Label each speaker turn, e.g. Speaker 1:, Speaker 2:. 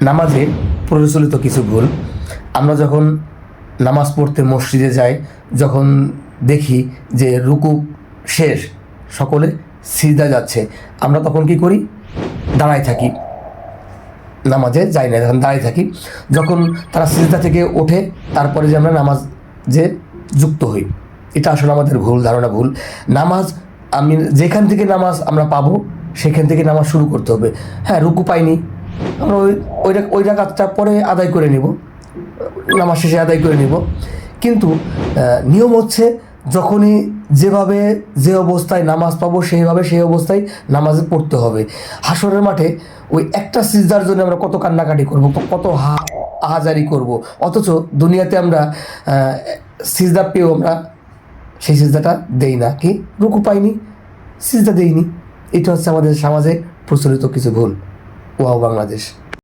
Speaker 1: নামাজে প্রচলিত কিছু ভুল। আমরা যখন নামাজ পড়তে মসজিদে যাই, যখন দেখি যে রুকু শেষ, সকলে সিজদা যাচ্ছে, আমরা তখন কি করি? দাঁড়ায় থাকি, নামাজে যাই না, যখন দাঁড়ায় থাকি। যখন তারা সিজদা থেকে ওঠে, তারপরে যে আমরা নামাজে যুক্ত হই, এটা আসলে আমাদের ভুল ধারণা, ভুল। নামাজ আমি যেখান থেকে নামাজ আমরা পাবো সেখান থেকে নামাজ শুরু করতে হবে। হ্যাঁ, রুকু পাইনি, আমরা ওই রাকাতটা পরে আদায় করে নিব, নামাজ শেষে আদায় করে নিব। কিন্তু নিয়ম হচ্ছে যখনই যেভাবে যে অবস্থায় নামাজ পাবো সেই অবস্থায় নামাজ পড়তে হবে। হাসরের মাঠে ওই একটা সিজদার জন্য আমরা কত কান্নাকাটি করব, কত আহাজারি করব, অথচ দুনিয়াতে আমরা সিজদা পেয়েও আমরা সেই সিজদাটা দেই না। কি? রুকু পাইনি, সিজদা দেইনি। এটা হচ্ছে আমাদের সমাজে প্রচলিত কিছু ভুল। ওয়াও বাংলাদেশ।